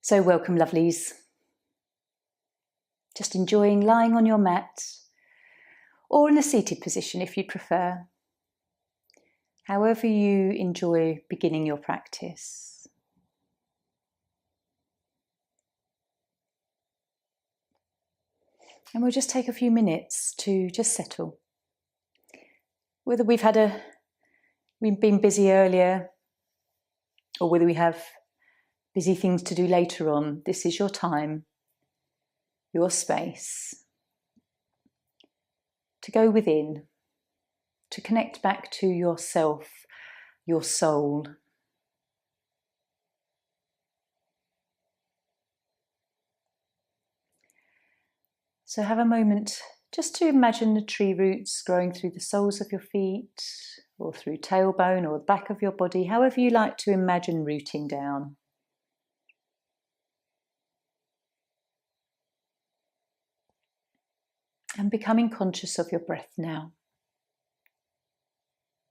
So welcome, lovelies. Just enjoying lying on your mat or in a seated position if you prefer. However you enjoy beginning your practice. And we'll just take a few minutes to just settle. Whether we've been busy earlier or whether we have busy things to do later on, this is your time, your space to go within, to connect back to yourself, your soul. So have a moment just to imagine the tree roots growing through the soles of your feet or through tailbone or the back of your body, however you like to imagine rooting down. And becoming conscious of your breath now.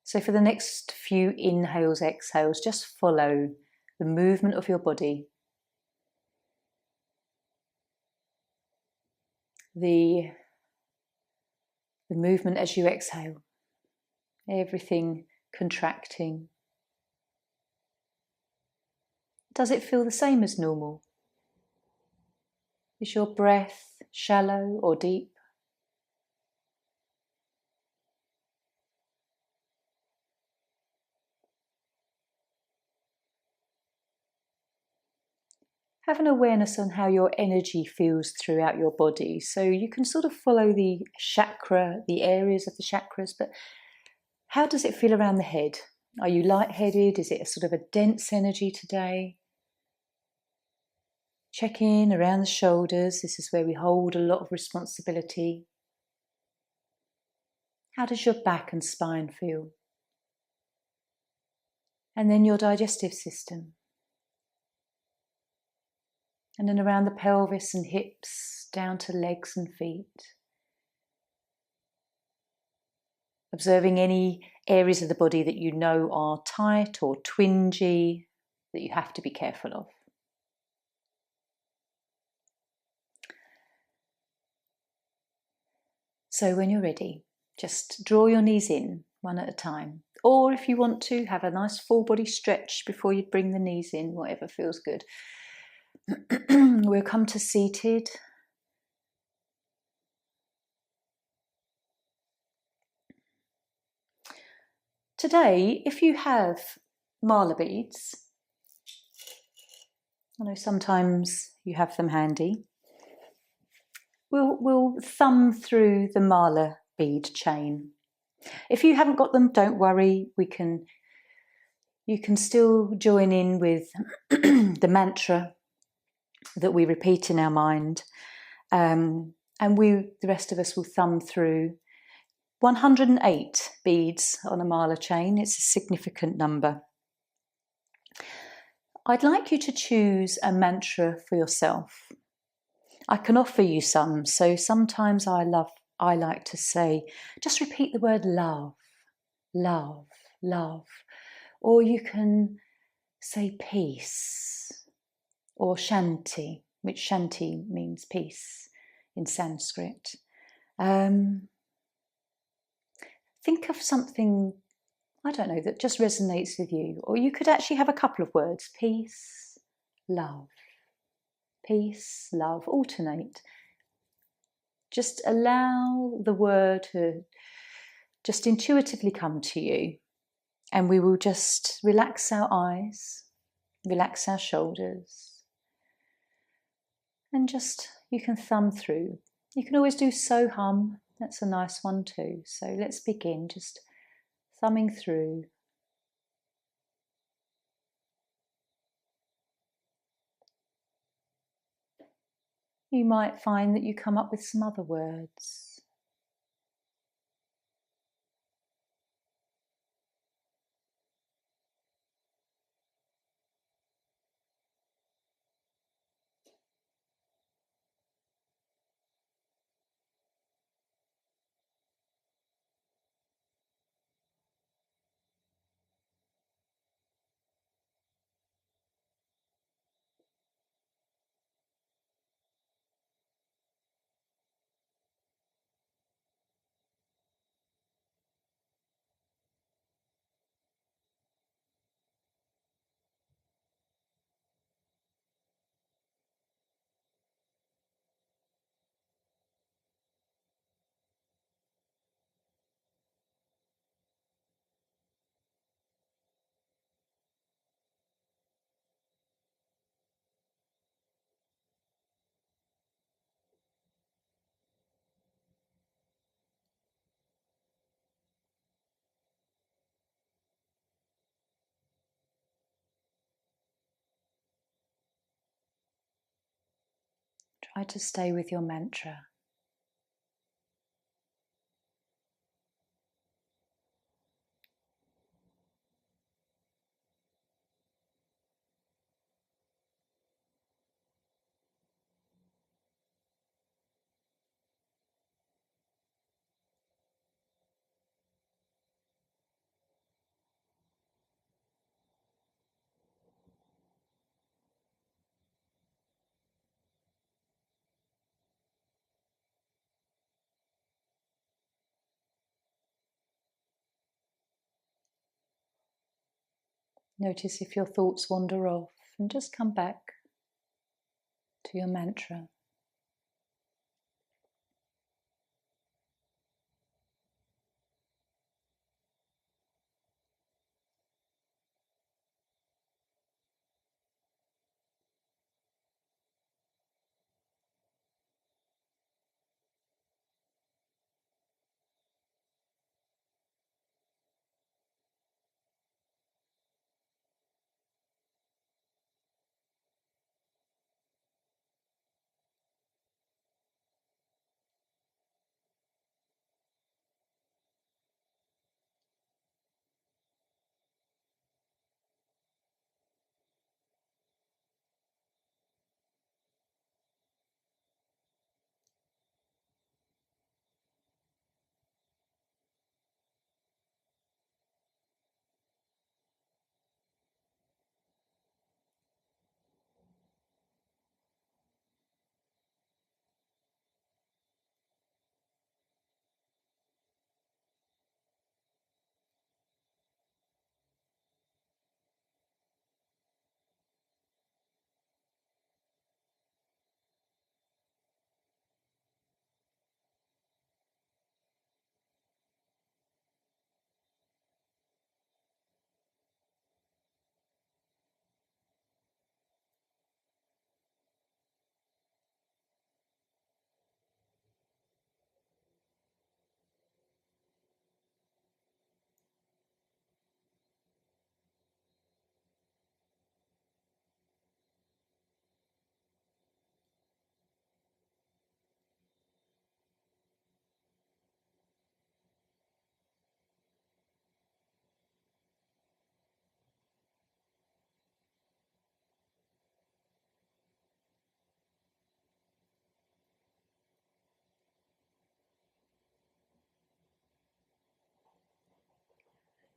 So for the next few inhales, exhales, just follow the movement of your body. The movement as you exhale. Everything contracting. Does it feel the same as normal? Is your breath shallow or deep? Have an awareness on how your energy feels throughout your body. So you can sort of follow the chakra, the areas of the chakras, but how does it feel around the head? Are you lightheaded? Is it a sort of a dense energy today? Check in around the shoulders. This is where we hold a lot of responsibility. How does your back and spine feel? And then your digestive system. And then around the pelvis and hips, down to legs and feet. Observing any areas of the body that you know are tight or twingy, that you have to be careful of. So when you're ready, just draw your knees in one at a time. Or if you want to, have a nice full body stretch before you bring the knees in, whatever feels good. We'll come to seated. Today, if you have mala beads, I know sometimes you have them handy, we'll thumb through the mala bead chain. If you haven't got them, don't worry, you can still join in with the mantra that we repeat in our mind, and the rest of us will thumb through 108 beads on a mala chain. It's a significant number. I'd like you to choose a mantra for yourself. I can offer you some, so sometimes I like to say, just repeat the word love, love, love. Or you can say peace, or shanti, which shanti means peace in Sanskrit. Think of something, I don't know, that just resonates with you. Or you could actually have a couple of words, peace, love. Peace, love, alternate. Just allow the word to just intuitively come to you. And we will just relax our eyes, relax our shoulders. And just, you can thumb through. You can always do so hum. That's a nice one too. So let's begin just thumbing through. You might find that you come up with some other words. Try to stay with your mantra. Notice if your thoughts wander off and just come back to your mantra.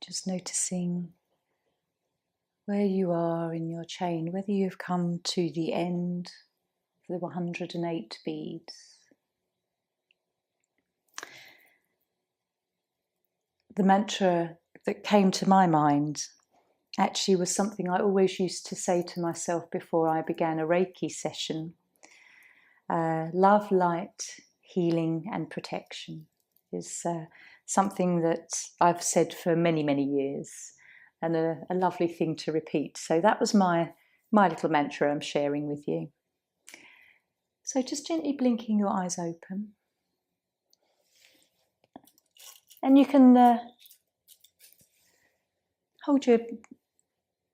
Just noticing where you are in your chain, whether you've come to the end of the 108 beads. The mantra that came to my mind actually was something I always used to say to myself before I began a Reiki session. Love, light, healing and protection is something that I've said for many, many years, and a lovely thing to repeat. So that was my little mantra I'm sharing with you. So just gently blinking your eyes open. And you can hold your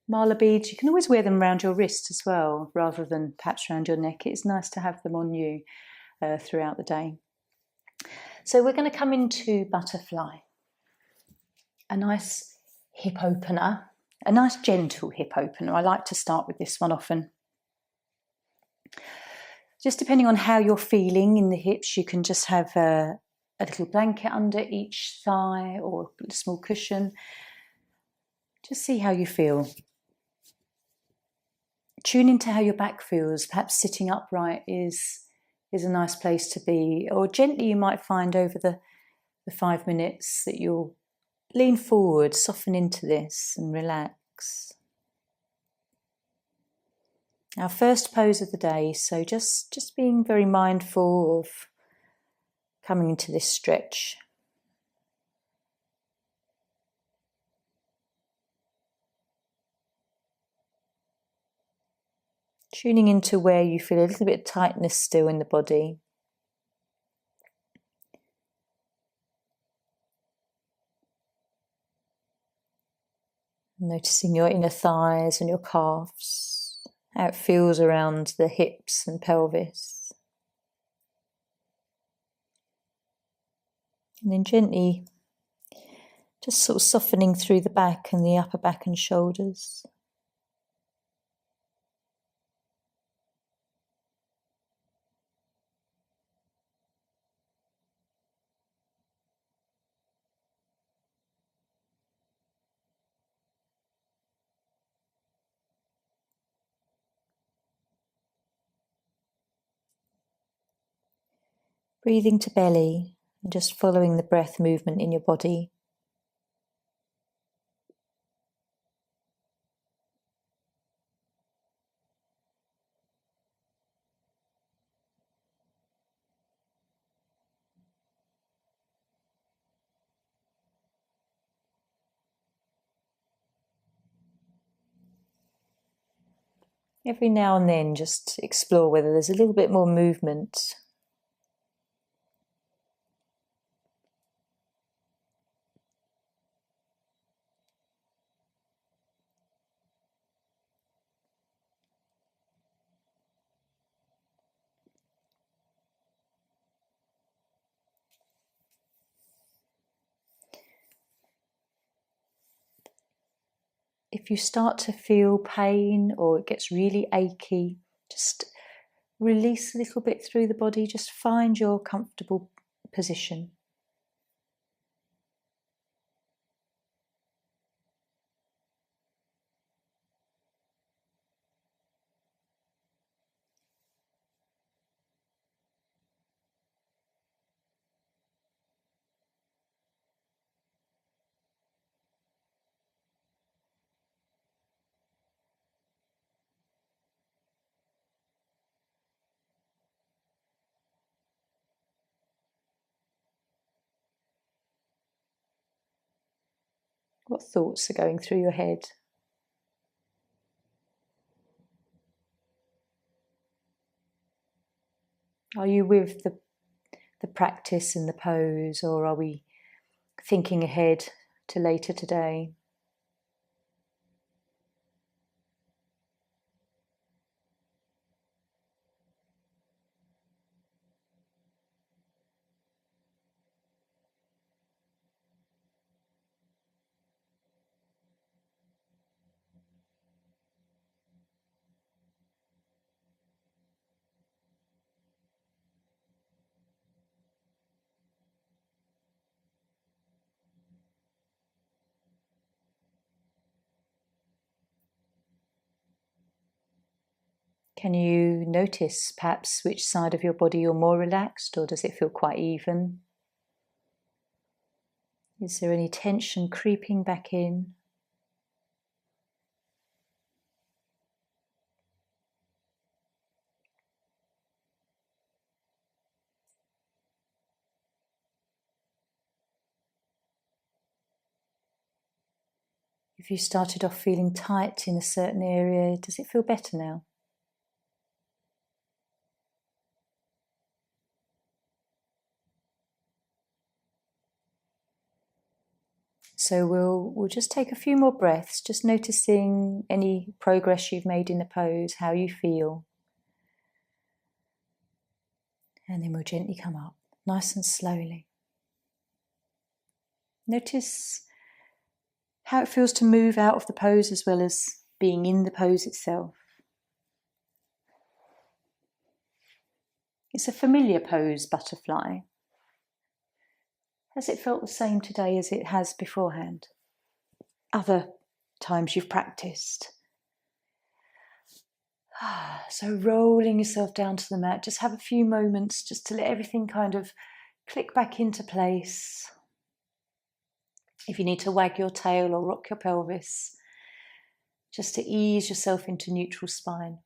mala beads. You can always wear them around your wrist as well, rather than perhaps around your neck. It's nice to have them on you throughout the day. So we're going to come into butterfly. A nice hip opener, a nice gentle hip opener. I like to start with this one often. Just depending on how you're feeling in the hips, you can just have a little blanket under each thigh or a small cushion. Just see how you feel. Tune into how your back feels. Perhaps sitting upright is a nice place to be. Or gently you might find over the 5 minutes that you'll lean forward, soften into this and relax. Our first pose of the day, so just being very mindful of coming into this stretch. Tuning into where you feel a little bit of tightness still in the body. Noticing your inner thighs and your calves, how it feels around the hips and pelvis. And then gently just sort of softening through the back and the upper back and shoulders. Breathing to belly and just following the breath movement in your body. Every now and then just explore whether there's a little bit more movement. If you start to feel pain or it gets really achy, just release a little bit through the body. Just find your comfortable position. What thoughts are going through your head? Are you with the practice and the pose, or are we thinking ahead to later today? Can you notice perhaps which side of your body you're more relaxed, or does it feel quite even? Is there any tension creeping back in? If you started off feeling tight in a certain area, does it feel better now? So we'll just take a few more breaths, just noticing any progress you've made in the pose, how you feel. And then we'll gently come up, nice and slowly. Notice how it feels to move out of the pose as well as being in the pose itself. It's a familiar pose, butterfly. Has it felt the same today as it has beforehand? Other times you've practiced? So rolling yourself down to the mat, just have a few moments just to let everything kind of click back into place. If you need to wag your tail or rock your pelvis, just to ease yourself into neutral spine.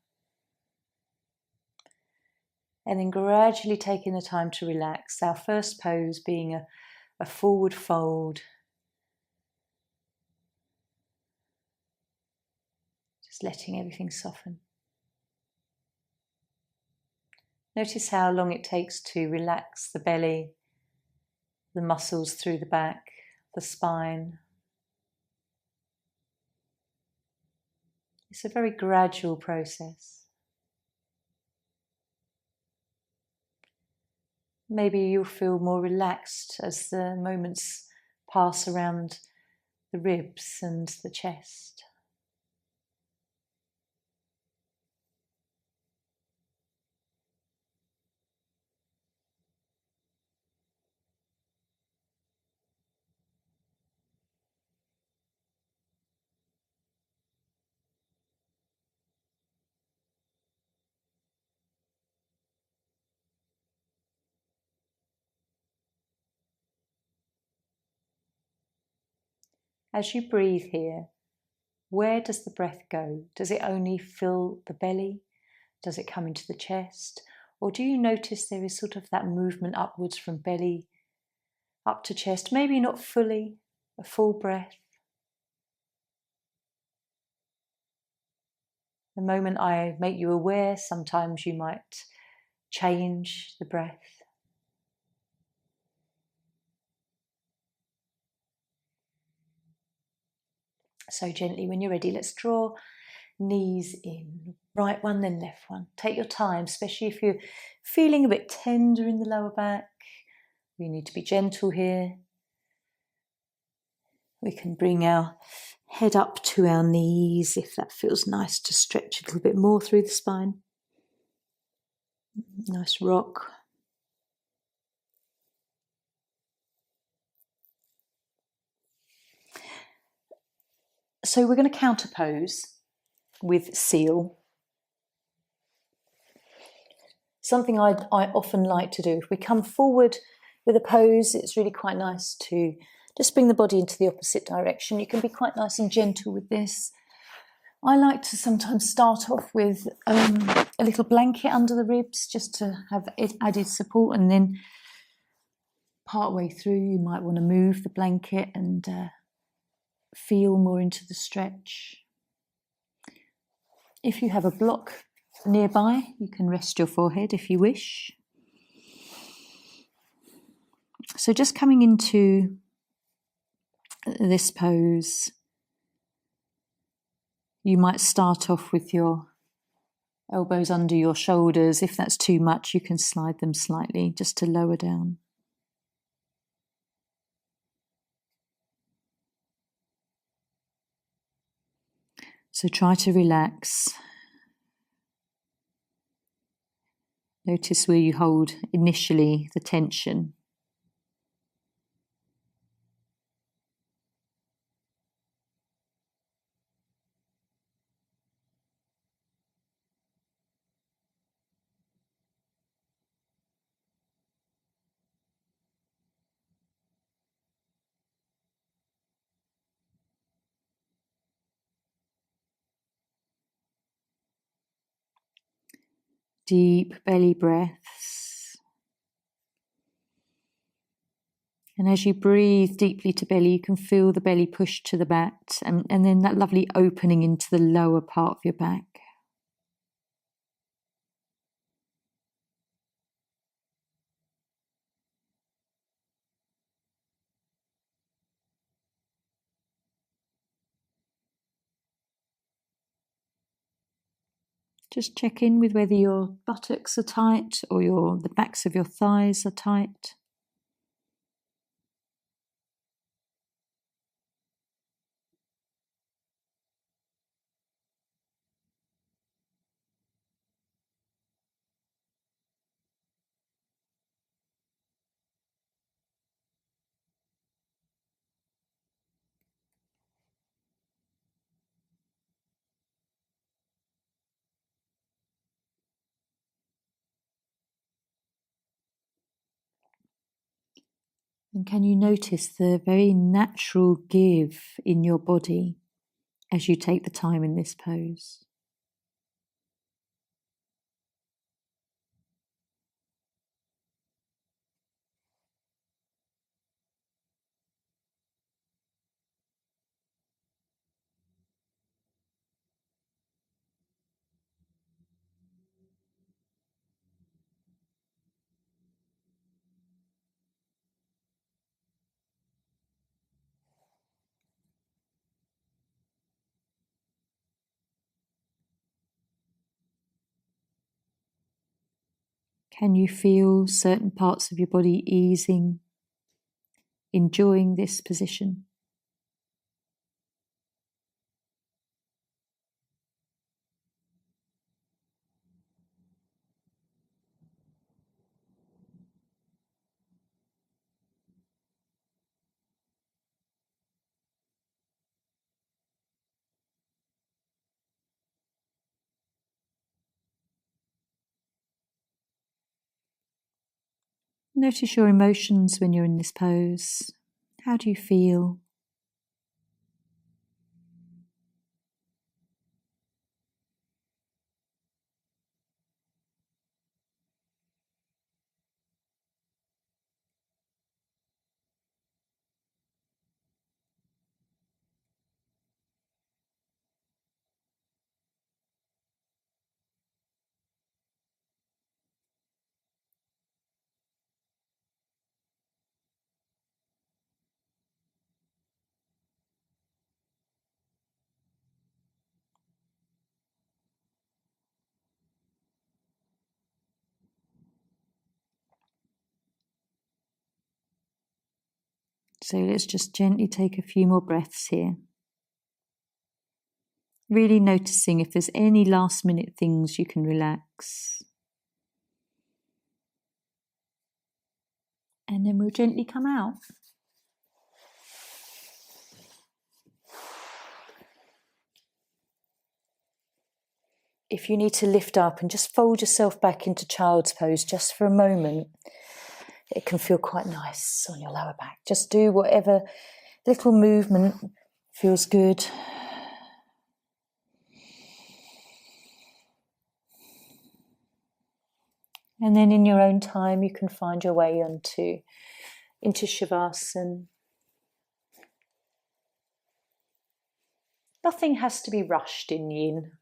And then gradually taking the time to relax. Our first pose being a forward fold. Just letting everything soften. Notice how long it takes to relax the belly, the muscles through the back, the spine. It's a very gradual process. Maybe you'll feel more relaxed as the moments pass around the ribs and the chest. As you breathe here, where does the breath go? Does it only fill the belly? Does it come into the chest? Or do you notice there is sort of that movement upwards from belly up to chest? Maybe not fully, a full breath. The moment I make you aware, sometimes you might change the breath. So gently, when you're ready, let's draw knees in. Right one, then left one. Take your time, especially if you're feeling a bit tender in the lower back. We need to be gentle here. We can bring our head up to our knees if that feels nice to stretch a little bit more through the spine. Nice rock. So we're going to counterpose with seal. Something I often like to do. If we come forward with a pose, it's really quite nice to just bring the body into the opposite direction. You can be quite nice and gentle with this. I like to sometimes start off with a little blanket under the ribs just to have added support, and then part way through you might want to move the blanket and feel more into the stretch. If you have a block nearby, you can rest your forehead if you wish. So just coming into this pose, you might start off with your elbows under your shoulders. If that's too much, you can slide them slightly just to lower down. So try to relax. Notice where you hold initially the tension. Deep belly breaths. And as you breathe deeply to belly, you can feel the belly push to the back, and then that lovely opening into the lower part of your back. Just check in with whether your buttocks are tight or the backs of your thighs are tight. And can you notice the very natural give in your body as you take the time in this pose? Can you feel certain parts of your body easing, enjoying this position? Notice your emotions when you're in this pose. How do you feel? So let's just gently take a few more breaths here. Really noticing if there's any last minute things you can relax. And then we'll gently come out. If you need to lift up and just fold yourself back into child's pose just for a moment, it can feel quite nice on your lower back. Just do whatever little movement feels good. And then in your own time, you can find your way into Shavasana. Nothing has to be rushed in Yin.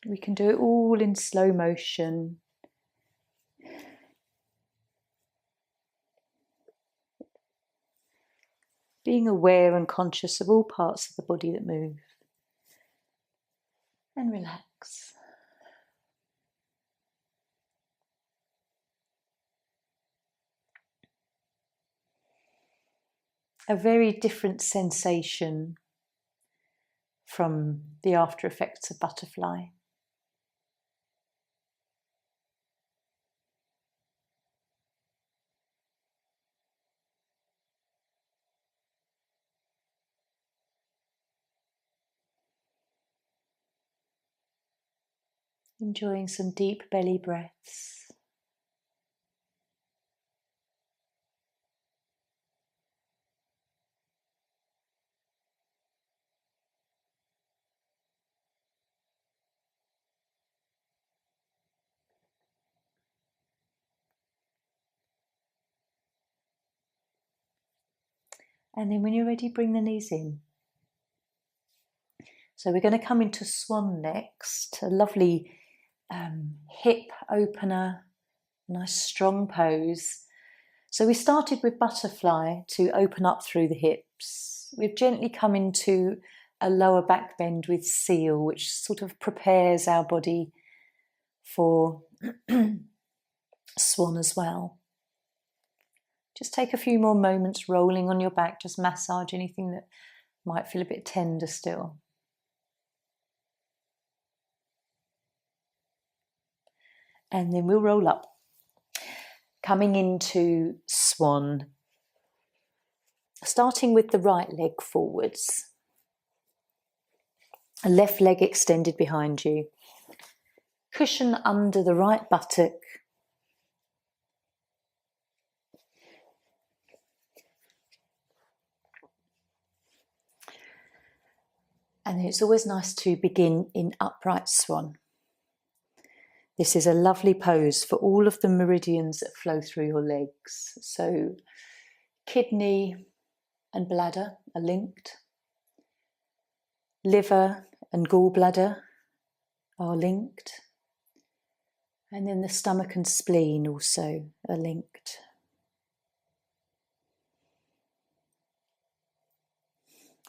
We can do it all in slow motion. Being aware and conscious of all parts of the body that move. And relax. A very different sensation from the after effects of butterfly. Enjoying some deep belly breaths. And then when you're ready, bring the knees in. So we're going to come into swan next, a lovely hip opener, nice strong pose. So we started with butterfly to open up through the hips. We've gently come into a lower back bend with seal, which sort of prepares our body for swan as well. Just take a few more moments rolling on your back, just massage anything that might feel a bit tender still. And then we'll roll up. Coming into swan. Starting with the right leg forwards. A left leg extended behind you. Cushion under the right buttock. And it's always nice to begin in upright swan. This is a lovely pose for all of the meridians that flow through your legs. So kidney and bladder are linked. Liver and gallbladder are linked. And then the stomach and spleen also are linked.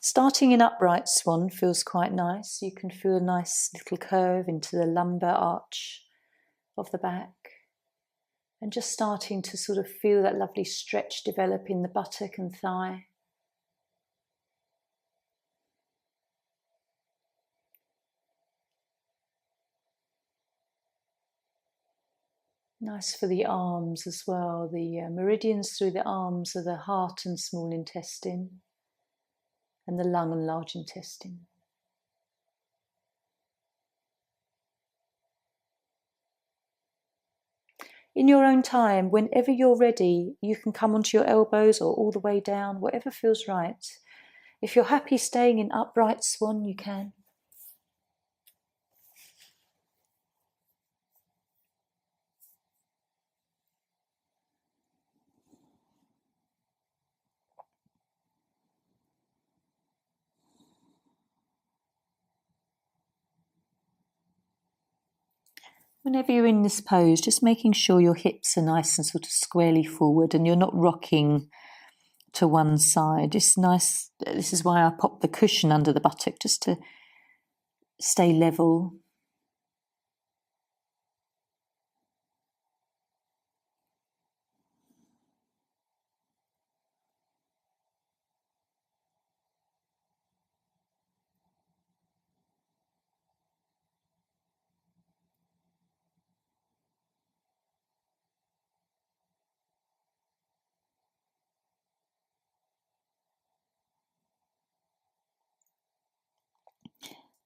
Starting in upright swan feels quite nice. You can feel a nice little curve into the lumbar arch of the back, and just starting to sort of feel that lovely stretch develop in the buttock and thigh. Nice for the arms as well. The meridians through the arms are the heart and small intestine, and the lung and large intestine. In your own time, whenever you're ready, you can come onto your elbows or all the way down, whatever feels right. If you're happy staying in upright swan, you can. Whenever you're in this pose, just making sure your hips are nice and sort of squarely forward and you're not rocking to one side. It's nice. This is why I pop the cushion under the buttock, just to stay level.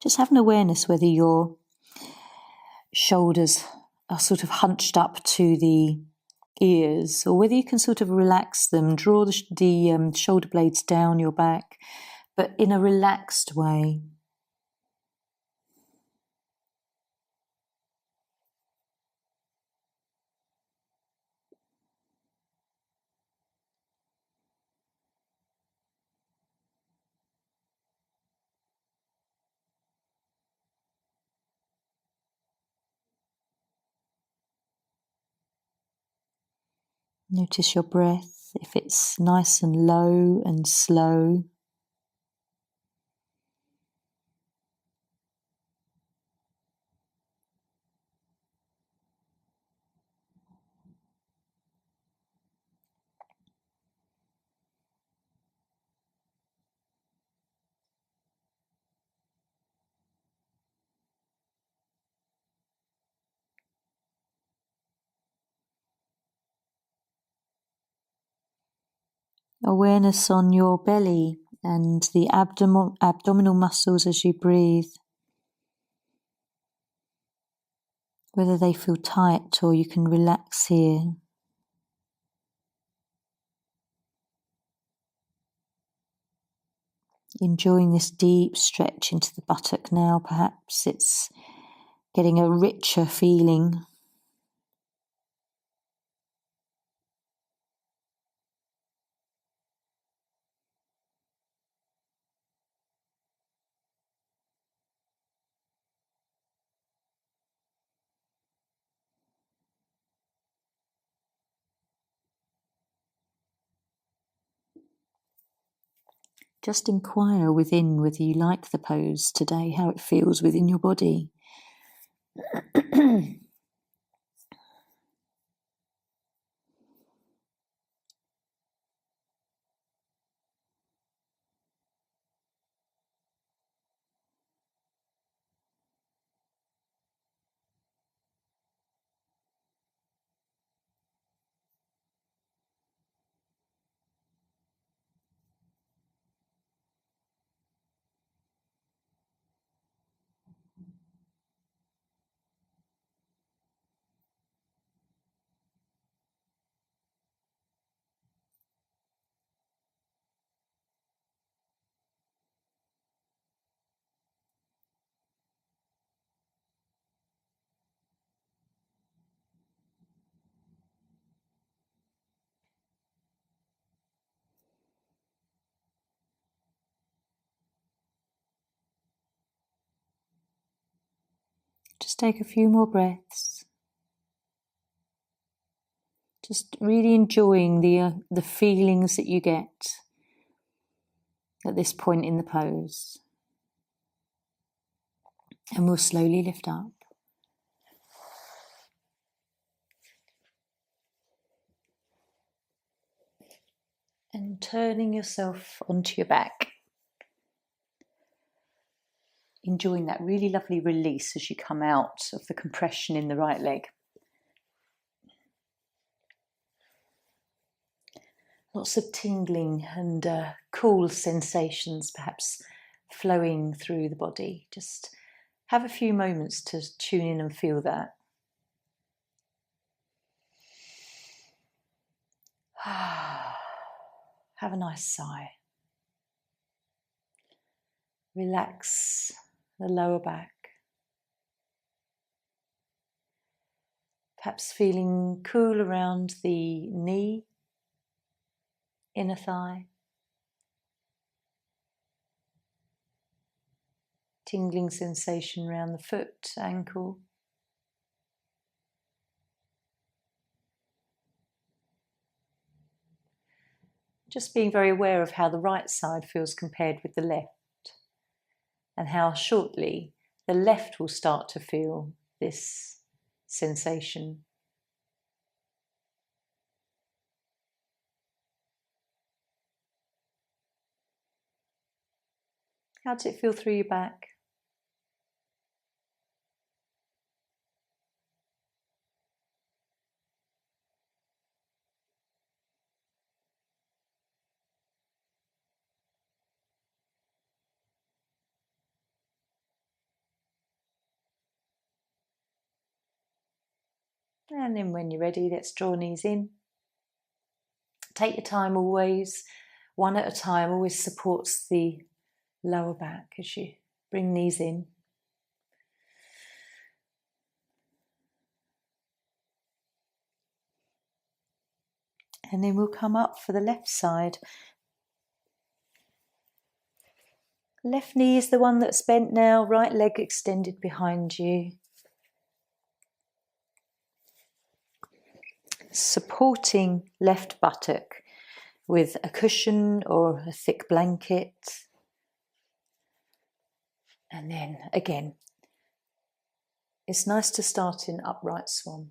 Just have an awareness whether your shoulders are sort of hunched up to the ears, or whether you can sort of relax them, draw the shoulder blades down your back, but in a relaxed way. Notice your breath, if it's nice and low and slow. Awareness on your belly and the abdominal muscles as you breathe. Whether they feel tight or you can relax here. Enjoying this deep stretch into the buttock now. Perhaps it's getting a richer feeling. Just inquire within whether you like the pose today, how it feels within your body. Just take a few more breaths. Just really enjoying the feelings that you get at this point in the pose. And we'll slowly lift up. And turning yourself onto your back. Enjoying that really lovely release as you come out of the compression in the right leg. Lots of tingling and cool sensations perhaps flowing through the body. Just have a few moments to tune in and feel that. Have a nice sigh. Relax the lower back. Perhaps feeling cool around the knee, inner thigh. Tingling sensation around the foot, ankle. Just being very aware of how the right side feels compared with the left, and how shortly the left will start to feel this sensation. How does it feel through your back? And then when you're ready, let's draw knees in. Take your time always, one at a time, always supports the lower back as you bring knees in. And then we'll come up for the left side. Left knee is the one that's bent now, right leg extended behind you. Supporting left buttock with a cushion or a thick blanket. And then again, it's nice to start in upright swan.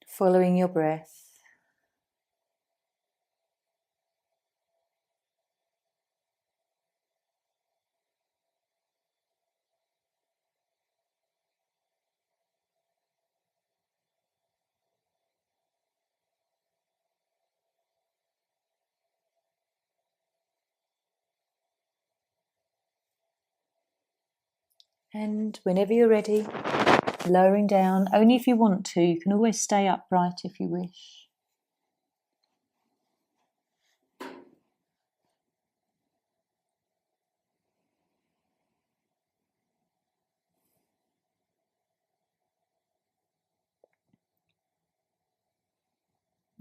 Following your breath. And whenever you're ready, lowering down, only if you want to. You can always stay upright if you wish.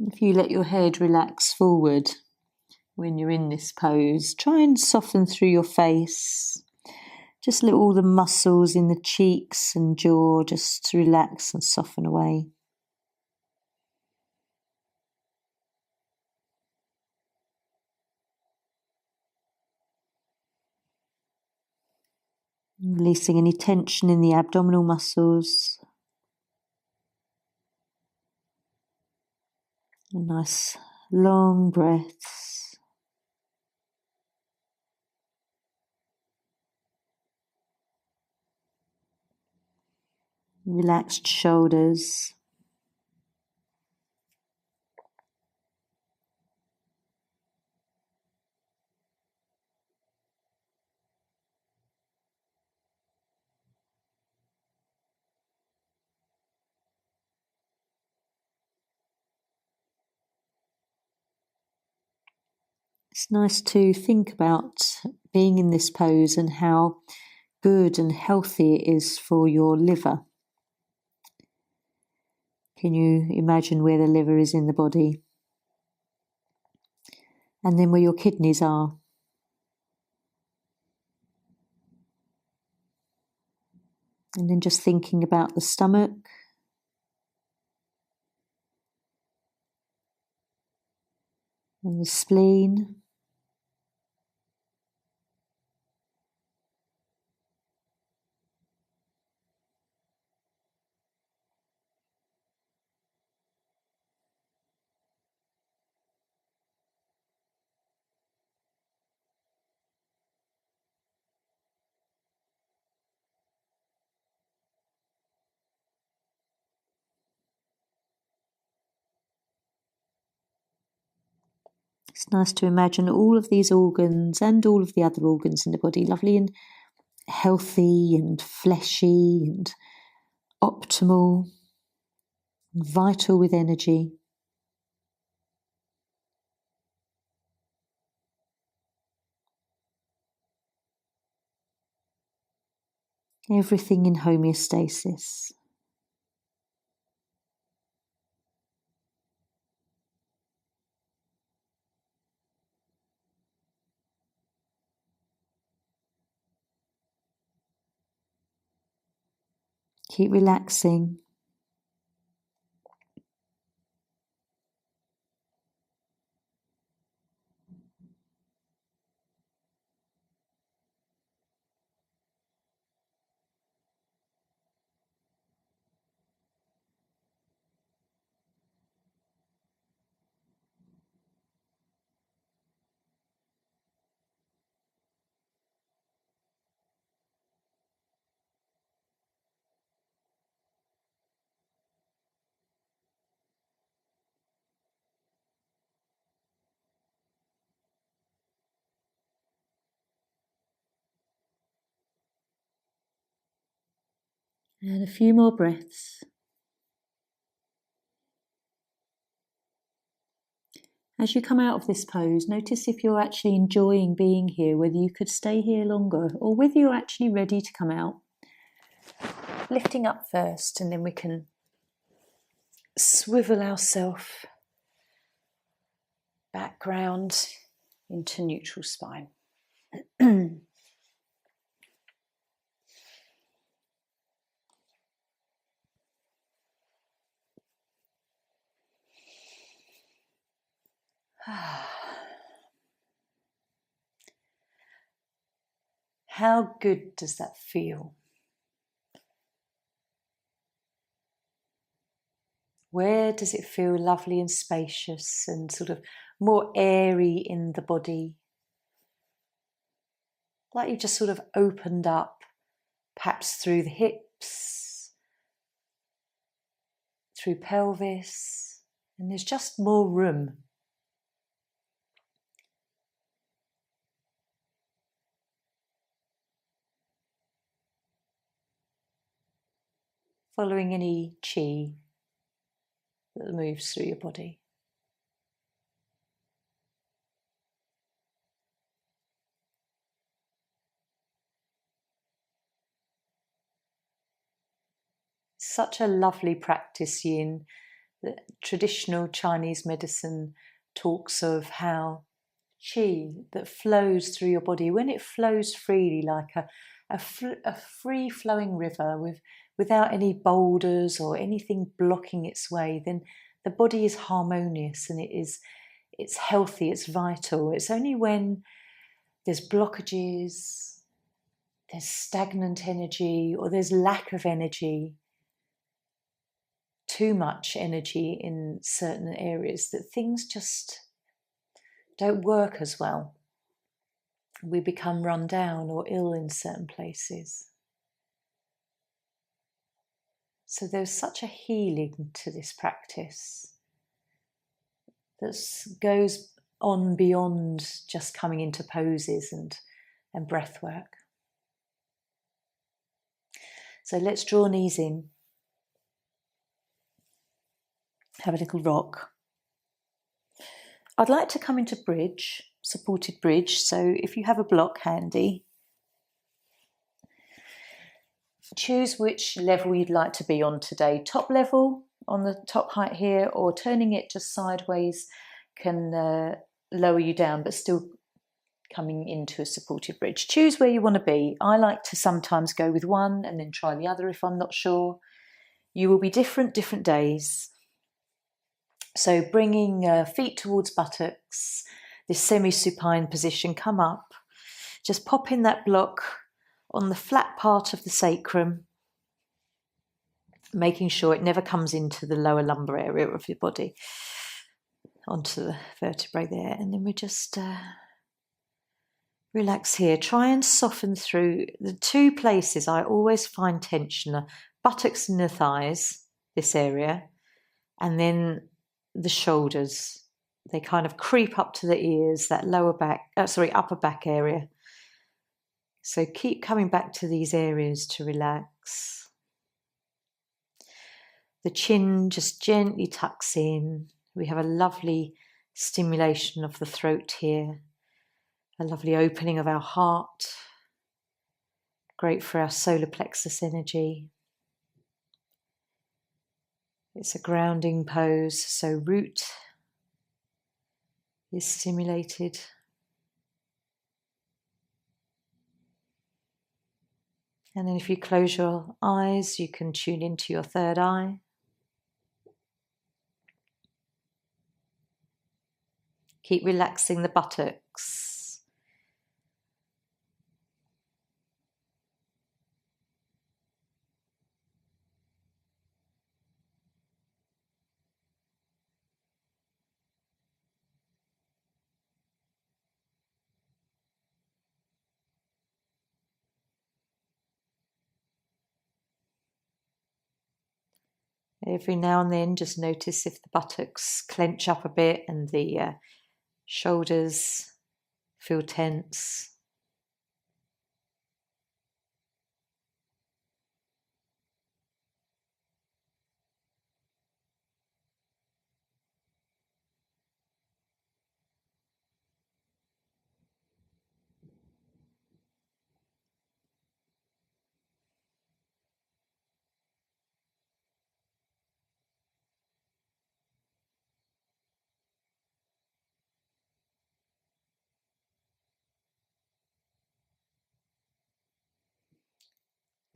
If you let your head relax forward when you're in this pose, try and soften through your face. Just let all the muscles in the cheeks and jaw just relax and soften away. Releasing any tension in the abdominal muscles. Nice long breaths. Relaxed shoulders. It's nice to think about being in this pose and how good and healthy it is for your liver. Can you imagine where the liver is in the body? And then where your kidneys are. And then just thinking about the stomach. and the spleen. It's nice to imagine all of these organs and all of the other organs in the body lovely and healthy and fleshy and optimal, and vital with energy. Everything in homeostasis. Keep relaxing. And a few more breaths. As you come out of this pose, notice if you're actually enjoying being here, whether you could stay here longer or whether you're actually ready to come out. Lifting up first, and then we can swivel ourselves back round into neutral spine. How good does that feel? Where does it feel lovely and spacious and sort of more airy in the body? Like you've just sort of opened up, perhaps through the hips, through pelvis, and there's just more room. Following any chi that moves through your body. Such a lovely practice, Yin. The traditional Chinese medicine talks of how qi that flows through your body, when it flows freely like a free-flowing river without any boulders or anything blocking its way, then the body is harmonious and it's healthy, it's vital. It's only when there's blockages, there's stagnant energy, or there's lack of energy, too much energy in certain areas, that things just don't work as well. We become run down or ill in certain places. So there's such a healing to this practice that goes on beyond just coming into poses and breath work. So let's draw knees in. Have a little rock. I'd like to come into bridge, supported bridge. So if you have a block handy, choose which level you'd like to be on today. Top level on the top height here, or turning it just sideways can lower you down, but still coming into a supported bridge. Choose where you want to be. I like to sometimes go with one and then try the other if I'm not sure. You will be different days. So bringing feet towards buttocks, this semi-supine position, come up. Just pop in that block on the flat part of the sacrum, making sure it never comes into the lower lumbar area of your body, onto the vertebrae there. And then we just relax here. Try and soften through. The two places I always find tension are buttocks and the thighs, this area, and then the shoulders. They kind of creep up to the ears, that upper back area. So keep coming back to these areas to relax. The chin just gently tucks in. We have a lovely stimulation of the throat here, a lovely opening of our heart. Great for our solar plexus energy. It's a grounding pose, so root is stimulated. And then if you close your eyes, you can tune into your third eye. Keep relaxing the buttocks. Every now and then, just notice if the buttocks clench up a bit and the shoulders feel tense.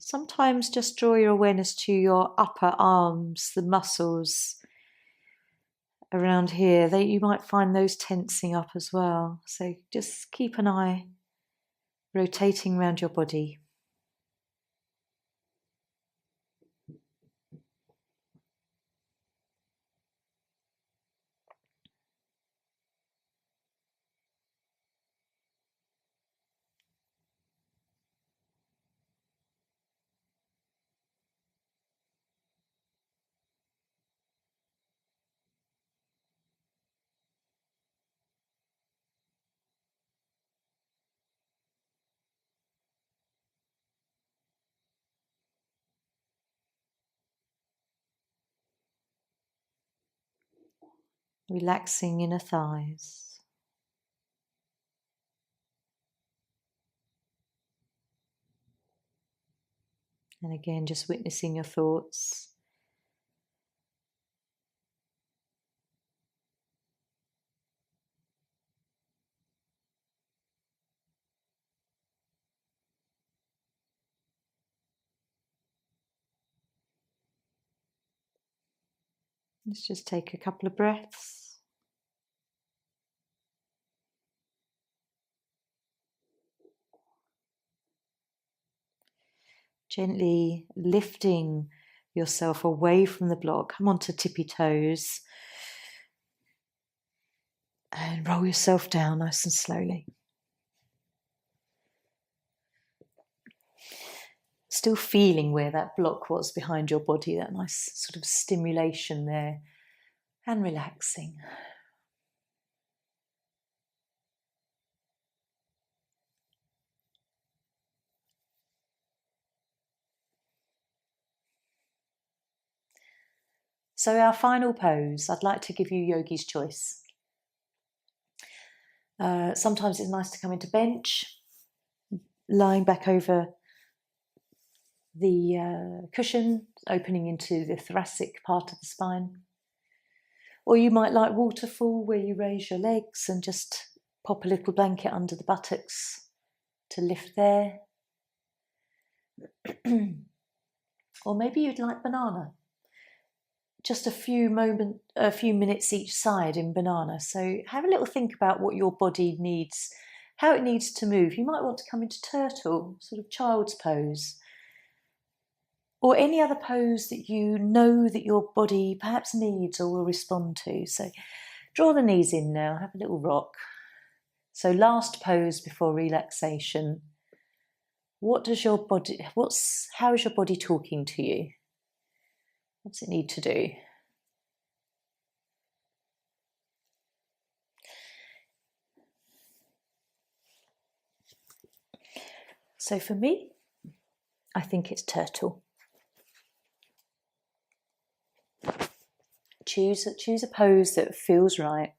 Sometimes just draw your awareness to your upper arms, the muscles around here. You might find those tensing up as well. So just keep an eye rotating around your body. Relaxing inner thighs. And again, just witnessing your thoughts. Let's just take a couple of breaths. Gently lifting yourself away from the block. Come onto tippy toes. And roll yourself down nice and slowly. Still feeling where that block was behind your body, that nice sort of stimulation there. And relaxing. So our final pose, I'd like to give you yogi's choice. Sometimes it's nice to come into bench, lying back over the cushion, opening into the thoracic part of the spine. Or you might like waterfall, where you raise your legs and just pop a little blanket under the buttocks to lift there. Or maybe you'd like banana. just a few minutes each side in banana. So have a little think about what your body needs, how it needs to move. You might want to come into turtle, sort of child's pose, or any other pose that you know that your body perhaps needs or will respond to. So draw the knees in now, have a little rock. So last pose before relaxation. How is your body talking to you? What does it need to do? So for me, I think it's turtle. Choose a pose that feels right.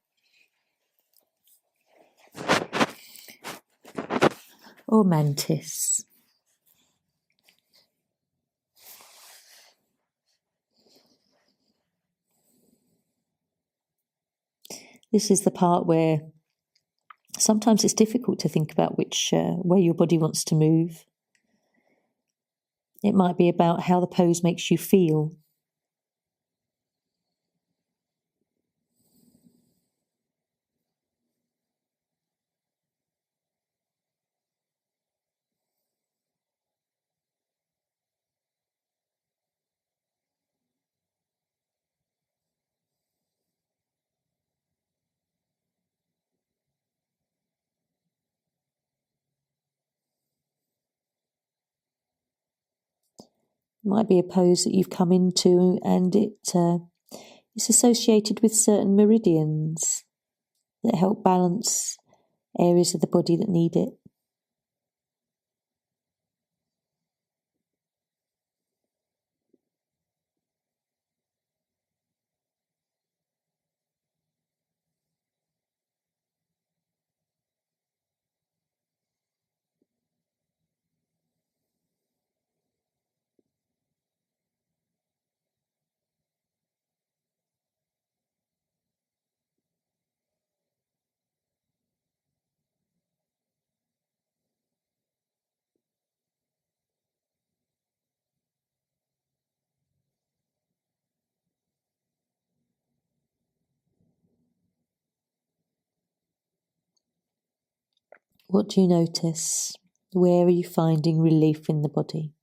Or mantis. This is the part where sometimes it's difficult to think about which way your body wants to move. It might be about how the pose makes you feel. It might be a pose that you've come into and it's associated with certain meridians that help balance areas of the body that need it. What do you notice? Where are you finding relief in the body?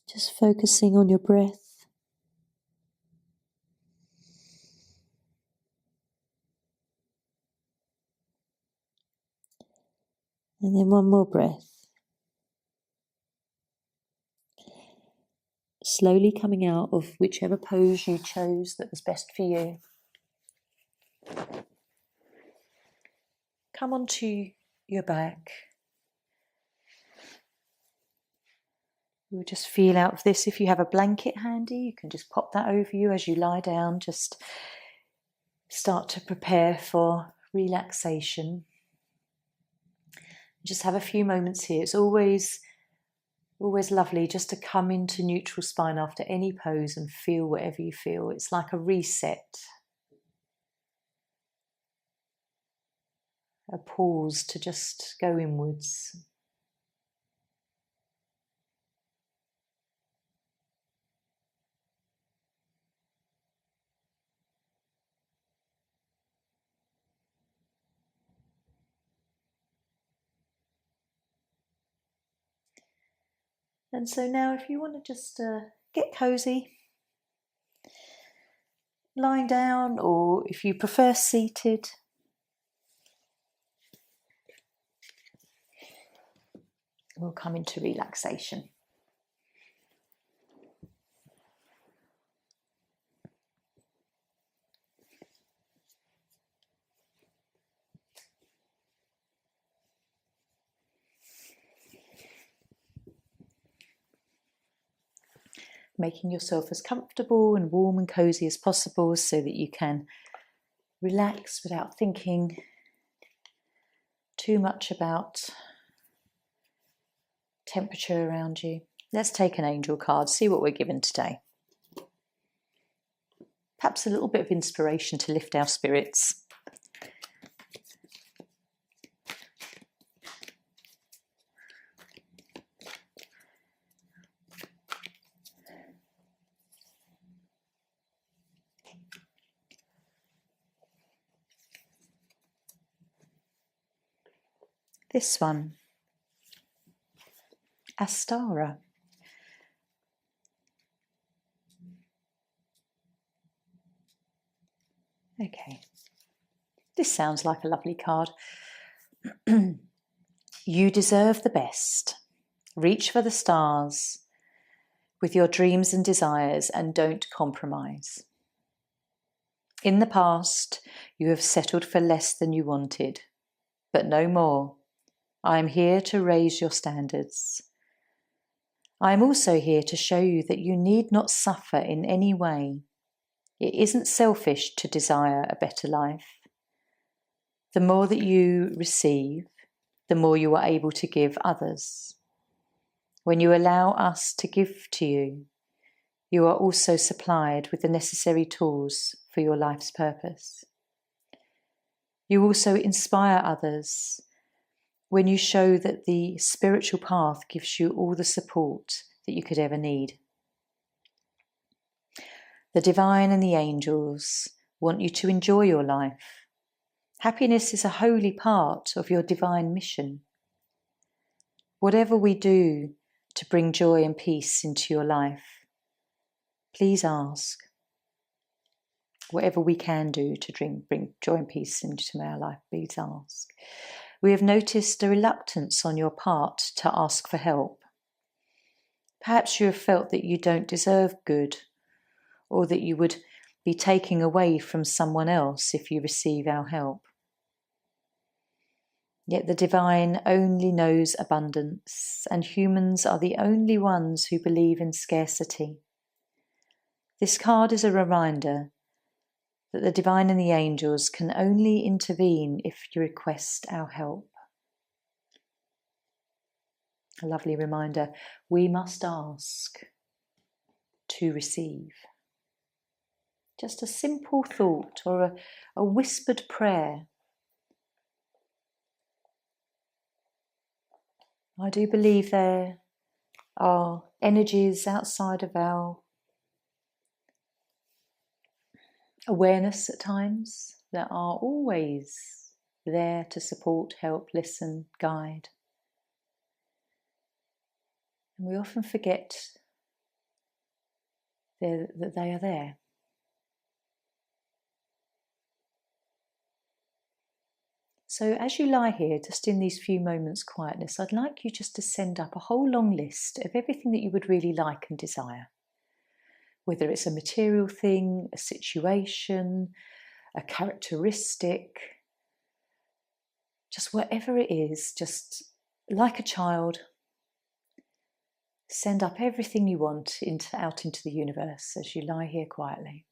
Just focusing on your breath. And then one more breath. Slowly coming out of whichever pose you chose that was best for you. Come onto your back. We'll just feel out of this. If you have a blanket handy, you can just pop that over you as you lie down. Just start to prepare for relaxation. Just have a few moments here. It's always lovely just to come into neutral spine after any pose and feel whatever you feel. It's like a reset, a pause to just go inwards. And so now if you want to just get cozy, lying down, or if you prefer seated, we'll come into relaxation. Making yourself as comfortable and warm and cozy as possible so that you can relax without thinking too much about temperature around you. Let's take an angel card, see what we're given today. Perhaps a little bit of inspiration to lift our spirits. This one, Astara. Okay, this sounds like a lovely card. You deserve the best. Reach for the stars with your dreams and desires and don't compromise. In the past, you have settled for less than you wanted, but no more. I am here to raise your standards. I am also here to show you that you need not suffer in any way. It isn't selfish to desire a better life. The more that you receive, the more you are able to give others. When you allow us to give to you, you are also supplied with the necessary tools for your life's purpose. You also inspire others when you show that the spiritual path gives you all the support that you could ever need. The divine and the angels want you to enjoy your life. Happiness is a holy part of your divine mission. Whatever we do to bring joy and peace into your life, please ask. Whatever we can do to bring joy and peace into our life, please ask. We have noticed a reluctance on your part to ask for help. Perhaps you have felt that you don't deserve good, or that you would be taking away from someone else if you receive our help. Yet the divine only knows abundance, and humans are the only ones who believe in scarcity. This card is a reminder that the divine and the angels can only intervene if you request our help. A lovely reminder, we must ask to receive. Just a simple thought or a whispered prayer. I do believe there are energies outside of our awareness at times that are always there to support, help, listen, guide. And we often forget that they are there. So as you lie here, just in these few moments' quietness, I'd like you just to send up a whole long list of everything that you would really like and desire. Whether it's a material thing, a situation, a characteristic, just whatever it is, just like a child, send up everything you want out into the universe as you lie here quietly.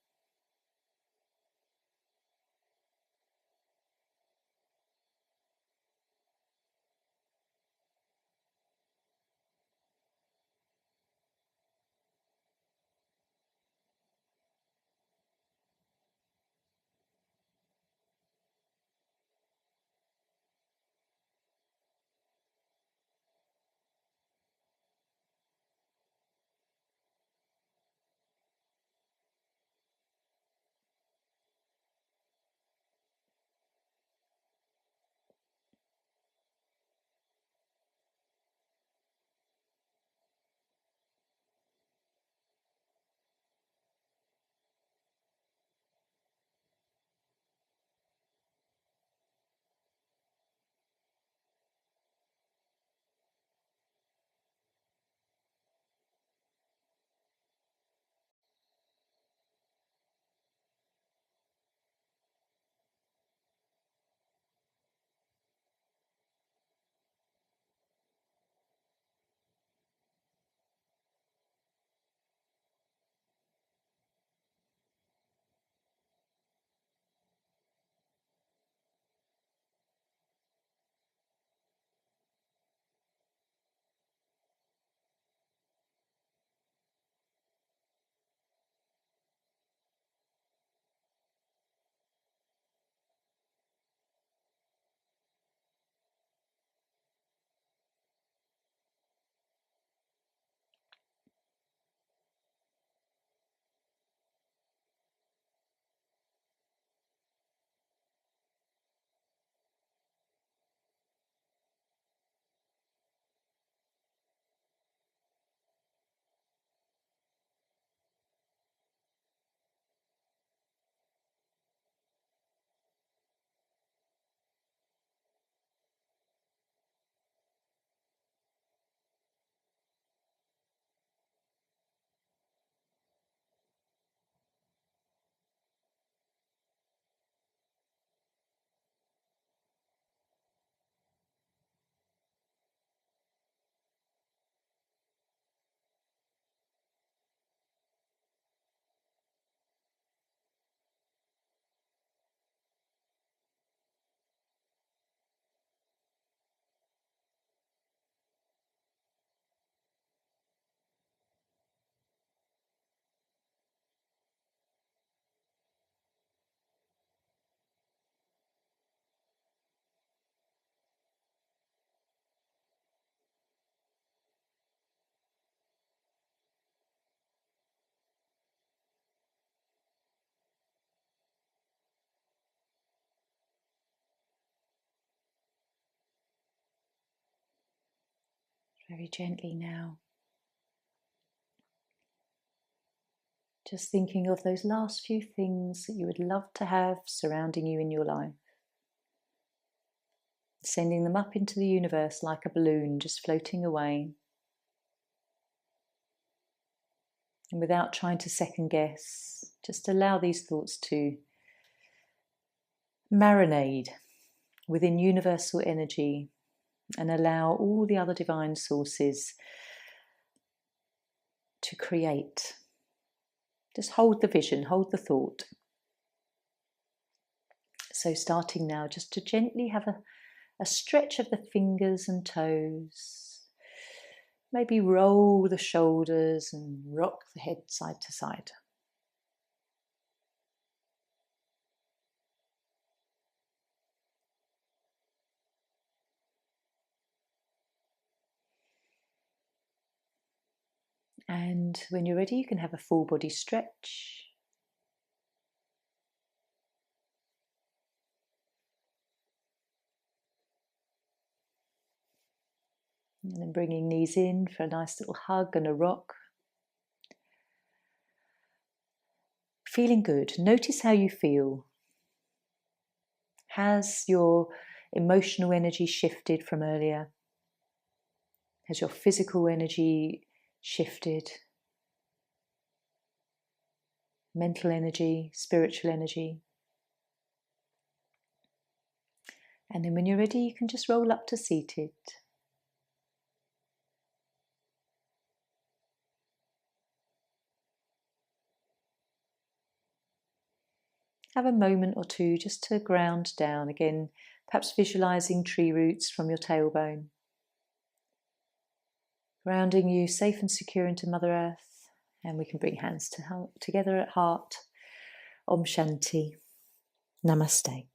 Very gently now. Just thinking of those last few things that you would love to have surrounding you in your life. Sending them up into the universe like a balloon, just floating away. And without trying to second guess, just allow these thoughts to marinate within universal energy and allow all the other divine sources to create. Just hold the vision, hold the thought. So starting now, just to gently have a stretch of the fingers and toes. Maybe roll the shoulders and rock the head side to side. And when you're ready, you can have a full body stretch. And then bringing knees in for a nice little hug and a rock. Feeling good. Notice how you feel. Has your emotional energy shifted from earlier? Has your physical energy shifted? Mental energy, spiritual energy. And then when you're ready, you can just roll up to seated. Have a moment or two just to ground down. Again, perhaps visualizing tree roots from your tailbone. Grounding you safe and secure into Mother Earth. And we can bring hands together at heart. Om Shanti. Namaste.